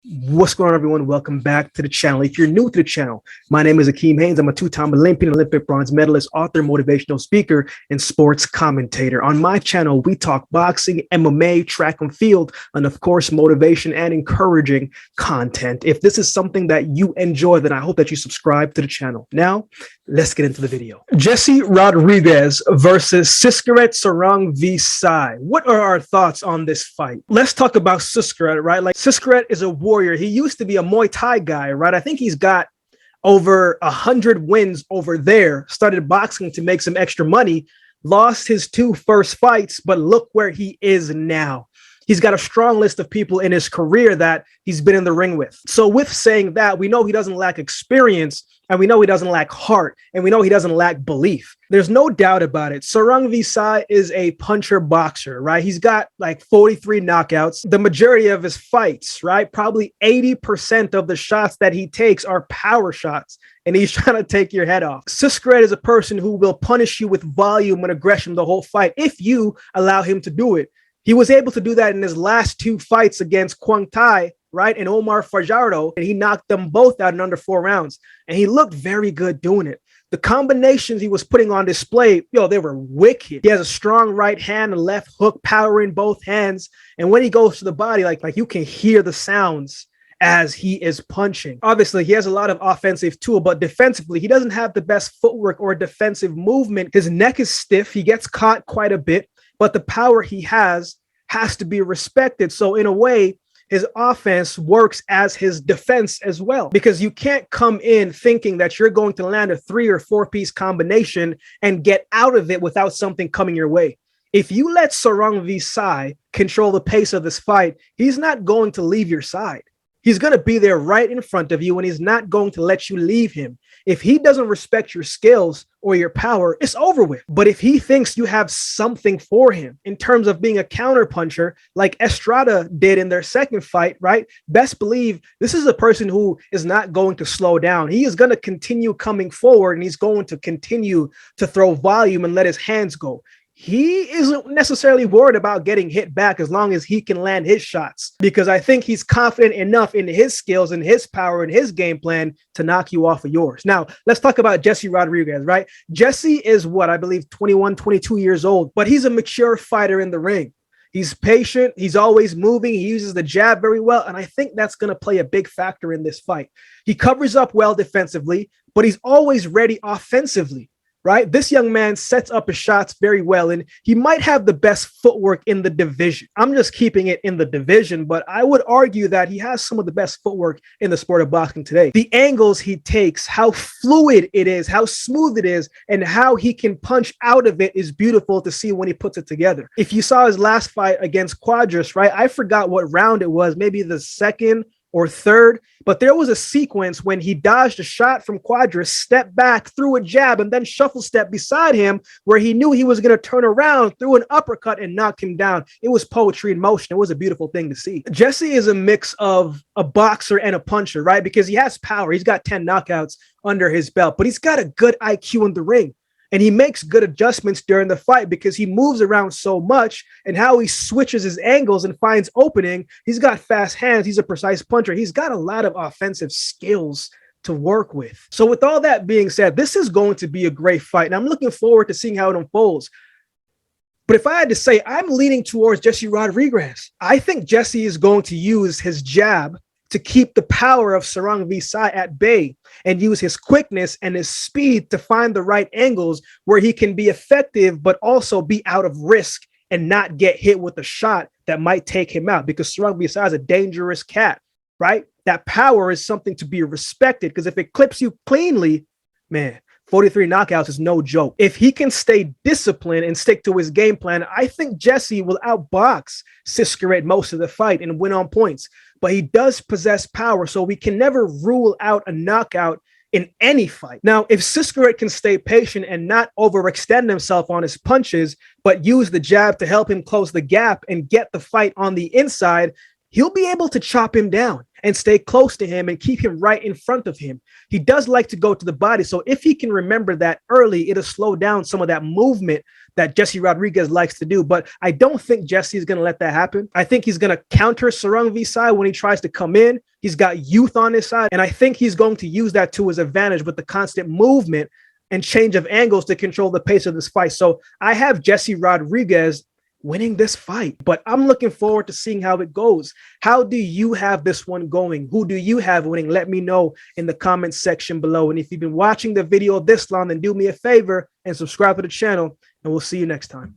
What's going on, everyone? Welcome back to the channel. If you're new to the channel, my name is AkeemHaynes. I'm a two-time Olympic bronze medalist, author, motivational speaker, and sports commentator. On my channel, we talk boxing, MMA, track and field, and of course, motivation and encouraging content. If this is something that you enjoy, then I hope that you subscribe to the channel. Now, let's get into the video. Jesse Rodriguez versus Srisaket Sor Rungvisai. What are our thoughts on this fight? Let's talk about Srisaket, right? Like, Srisaket is a warrior. He used to be a Muay Thai guy, right? I think he's got over 100 wins over there. Started boxing to make some extra money. Lost his two first fights, but look where he is now. He's got a strong list of people in his career that he's been in the ring with. So with saying that, we know he doesn't lack experience, and we know he doesn't lack heart, and we know he doesn't lack belief. There's no doubt about it. Sor Rungvisai is a puncher boxer, right? He's got like 43 knockouts. The majority of his fights, right? Probably 80% of the shots that he takes are power shots, and he's trying to take your head off. Srisaket is a person who will punish you with volume and aggression the whole fight if you allow him to do it. He was able to do that in his last two fights against Quang Tai, right, and Omar Fajardo, and he knocked them both out in under 4 rounds. And he looked very good doing it. The combinations he was putting on display, they were wicked. He has a strong right hand, a left hook, power in both hands. And when he goes to the body, like you can hear the sounds as he is punching. Obviously, he has a lot of offensive tool, but defensively, he doesn't have the best footwork or defensive movement. His neck is stiff. He gets caught quite a bit, but the power he has to be respected. So in a way, his offense works as his defense as well, because you can't come in thinking that you're going to land a 3 or 4 piece combination and get out of it without something coming your way. If you let Sor Rungvisai control the pace of this fight, he's not going to leave your side. He's going to be there right in front of you, and he's not going to let you leave him. If he doesn't respect your skills or your power, it's over with. But if he thinks you have something for him in terms of being a counter puncher, like Estrada did in their second fight, right? Best believe this is a person who is not going to slow down. He is going to continue coming forward, and he's going to continue to throw volume and let his hands go. He isn't necessarily worried about getting hit back as long as he can land his shots, because I think he's confident enough in his skills and his power and his game plan to knock you off of yours. Now, let's talk about Jesse Rodriguez, right? Jesse is what, I believe 21, 22 years old, but he's a mature fighter in the ring. He's patient. He's always moving. He uses the jab very well. And I think that's going to play a big factor in this fight. He covers up well defensively, but he's always ready offensively. Right? This young man sets up his shots very well, and he might have the best footwork in the division. I'm just keeping it in the division, but I would argue that he has some of the best footwork in the sport of boxing today. The angles he takes, how fluid it is, how smooth it is, and how he can punch out of it is beautiful to see when he puts it together. If you saw his last fight against Quadras, right? I forgot what round it was, maybe the second or third, but there was a sequence when he dodged a shot from Quadras, stepped back, threw a jab, and then shuffle step beside him where he knew he was going to turn around, threw an uppercut, and knocked him down. It was poetry in motion. It was a beautiful thing to see. Jesse is a mix of a boxer and a puncher, right? Because he has power. He's got 10 knockouts under his belt, but he's got a good IQ in the ring. And he makes good adjustments during the fight because he moves around so much, and how he switches his angles and finds opening. He's got fast hands. He's a precise puncher. He's got a lot of offensive skills to work with. So with all that being said, this is going to be a great fight. And I'm looking forward to seeing how it unfolds. But if I had to say, I'm leaning towards Jesse Rodriguez. I think Jesse is going to use his jab to keep the power of Sor Rungvisai at bay and use his quickness and his speed to find the right angles where he can be effective, but also be out of risk and not get hit with a shot that might take him out, because Sor Rungvisai is a dangerous cat, right? That power is something to be respected, because if it clips you cleanly, man, 43 knockouts is no joke. If he can stay disciplined and stick to his game plan, I think Jesse will outbox Srisaket most of the fight and win on points. But he does possess power, so we can never rule out a knockout in any fight. Now, if Srisaket can stay patient and not overextend himself on his punches, but use the jab to help him close the gap and get the fight on the inside, he'll be able to chop him down and stay close to him and keep him right in front of him. He does like to go to the body. So if he can remember that early, it'll slow down some of that movement that Jesse Rodriguez likes to do. But I don't think Jesse is going to let that happen. I think he's going to counter Sor Rungvisai when he tries to come in. He's got youth on his side, and I think he's going to use that to his advantage with the constant movement and change of angles to control the pace of this fight. So I have Jesse Rodriguez winning this fight, but I'm looking forward to seeing how it goes. How do you have this one going? Who do you have winning? Let me know in the comments section below. And if you've been watching the video this long, then do me a favor and subscribe to the channel, and we'll see you next time.